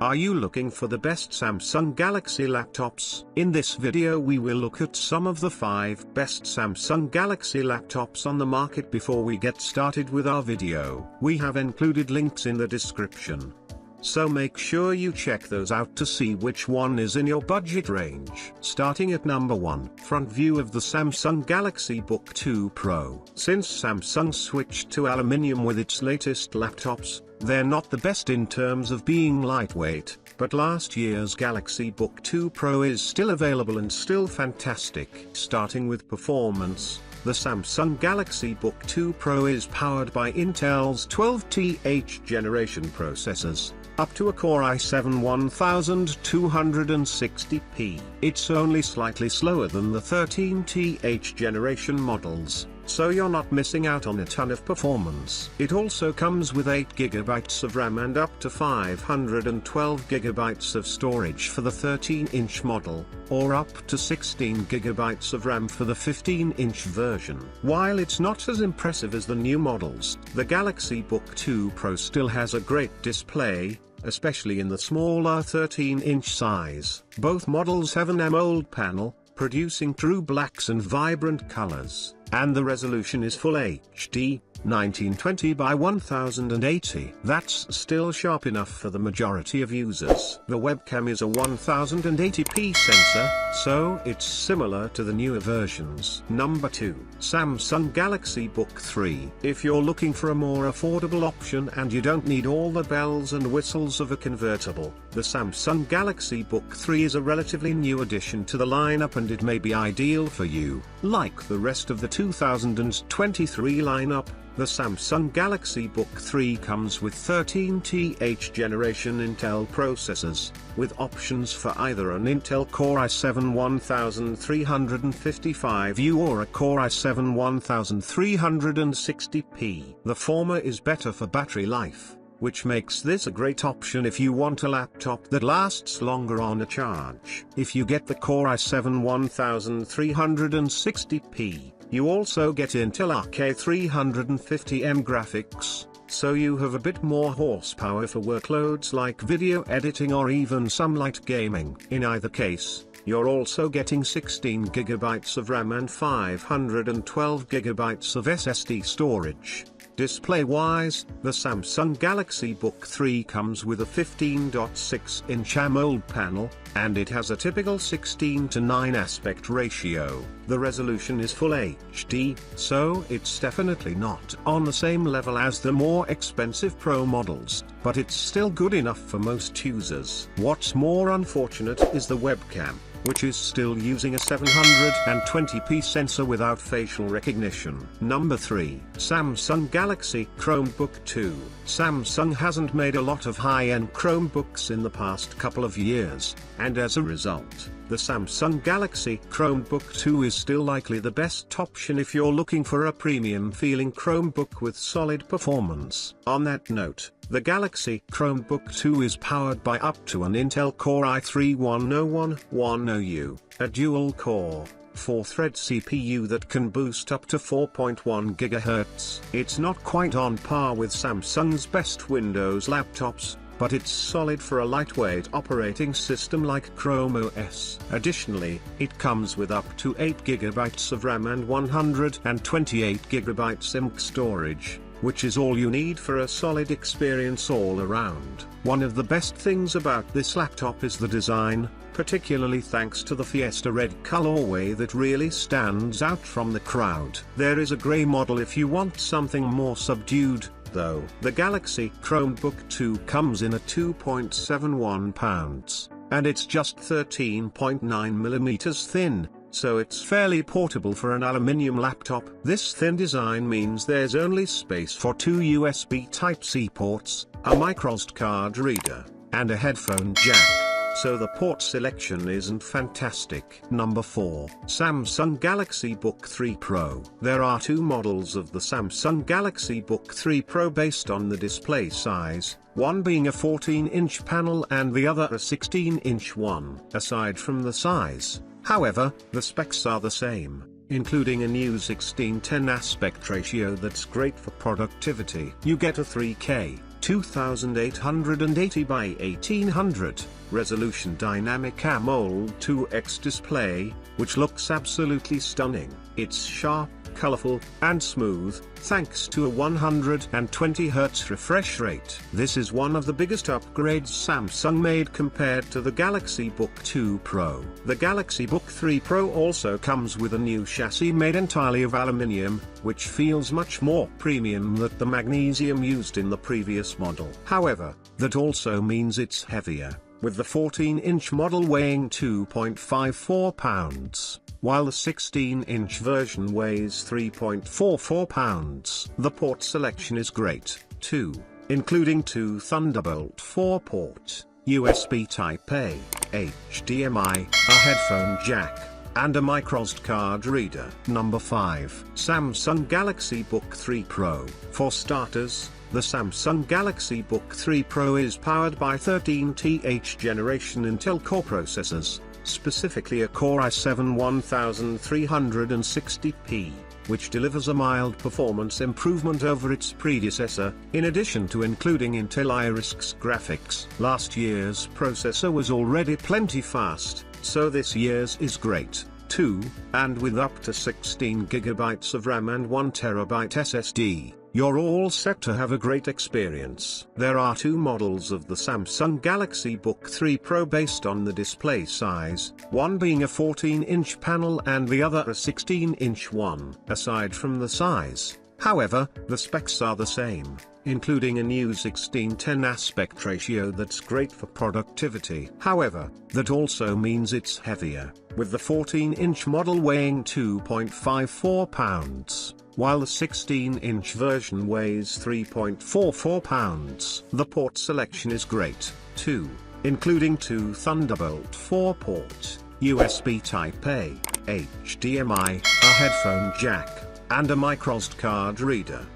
Are you looking for the best Samsung Galaxy laptops? In this video we will look at some of the 5 best Samsung Galaxy laptops on the market. Before we get started with our video, we have included links in the description, so make sure you check those out to see which one is in your budget range. Starting at number 1, front view of the Samsung Galaxy Book 2 Pro. Since Samsung switched to aluminium with its latest laptops, they're not the best in terms of being lightweight, but last year's Galaxy Book 2 Pro is still available and still fantastic. Starting with performance, the Samsung Galaxy Book 2 Pro is powered by Intel's 12th generation processors, up to a Core i7 1260p. It's only slightly slower than the 13th generation models, so you're not missing out on a ton of performance. It also comes with 8GB of RAM and up to 512GB of storage for the 13-inch model, or up to 16GB of RAM for the 15-inch version. While it's not as impressive as the new models, the Galaxy Book 2 Pro still has a great display, especially in the smaller 13-inch size. Both models have an AMOLED panel, producing true blacks and vibrant colors, and the resolution is Full HD, 1920 by 1080. That's still sharp enough for the majority of users. The webcam is a 1080p sensor, so it's similar to the newer versions. Number 2, Samsung Galaxy Book 3. If you're looking for a more affordable option and you don't need all the bells and whistles of a convertible, the Samsung Galaxy Book 3 is a relatively new addition to the lineup, and it may be ideal for you. Like the rest of the 2023 lineup, the Samsung Galaxy Book 3 comes with 13th generation Intel processors, with options for either an Intel Core i7 1355U or a Core i7 1360p. The former is better for battery life, which makes this a great option if you want a laptop that lasts longer on a charge. If you get the Core i7 1360p, you also get Intel Arc 350M graphics, so you have a bit more horsepower for workloads like video editing or even some light gaming. In either case, you're also getting 16GB of RAM and 512GB of SSD storage. Display-wise, the Samsung Galaxy Book 3 comes with a 15.6-inch AMOLED panel, and it has a typical 16:9 aspect ratio. The resolution is Full HD, so it's definitely not on the same level as the more expensive Pro models, but it's still good enough for most users. What's more unfortunate is the webcam, which is still using a 720p sensor without facial recognition. Number 3, Samsung Galaxy Chromebook 2. Samsung hasn't made a lot of high-end Chromebooks in the past couple of years, and as a result, the Samsung Galaxy Chromebook 2 is still likely the best option if you're looking for a premium-feeling Chromebook with solid performance. On that note, the Galaxy Chromebook 2 is powered by up to an Intel Core i3-10110U, a dual-core, 4-thread CPU that can boost up to 4.1 GHz. It's not quite on par with Samsung's best Windows laptops, but it's solid for a lightweight operating system like Chrome OS. Additionally, it comes with up to 8GB of RAM and 128GB IMC storage, which is all you need for a solid experience all around. One of the best things about this laptop is the design, particularly thanks to the Fiesta Red colorway that really stands out from the crowd. There is a grey model if you want something more subdued, though. The Galaxy Chromebook 2 comes in at 2.71 pounds, and it's just 13.9mm thin, so it's fairly portable for an aluminium laptop. This thin design means there's only space for 2 USB Type-C ports, a microSD card reader, and a headphone jack, so the port selection isn't fantastic. Number 4, Samsung Galaxy Book 3 Pro. There are 2 models of the Samsung Galaxy Book 3 Pro based on the display size, one being a 14-inch panel and the other a 16-inch one. Aside from the size, however, the specs are the same, including a new 16:10 aspect ratio that's great for productivity. You get a 3K 2880 by 1800 resolution dynamic AMOLED 2X display, which looks absolutely stunning. It's sharp, colorful, and smooth, thanks to a 120Hz refresh rate. This is one of the biggest upgrades Samsung made compared to the Galaxy Book 2 Pro. The Galaxy Book 3 Pro also comes with a new chassis made entirely of aluminium, which feels much more premium than the magnesium used in the previous model. However, that also means it's heavier, with the 14-inch model weighing 2.54 pounds. While the 16-inch version weighs 3.44 pounds. The port selection is great, too, including two Thunderbolt 4-port, USB Type-A, HDMI, a headphone jack, and a microSD card reader. Number 5. Samsung Galaxy Book 3 Pro. For starters, the Samsung Galaxy Book 3 Pro is powered by 13th generation Intel Core processors, specifically a Core i7 1360p, which delivers a mild performance improvement over its predecessor, in addition to including Intel Iris graphics. Last year's processor was already plenty fast, so this year's is great, too, and with up to 16GB of RAM and 1TB SSD. You're all set to have a great experience. There are two models of the Samsung Galaxy Book 3 Pro based on the display size, one being a 14-inch panel and the other a 16-inch one. Aside from the size, however, the specs are the same, including a new 16:10 aspect ratio that's great for productivity. However, that also means it's heavier, with the 14-inch model weighing 2.54 pounds. While the 16-inch version weighs 3.44 pounds. The port selection is great, too, including two Thunderbolt 4-port, USB Type-A, HDMI, a headphone jack, and a microSD card reader.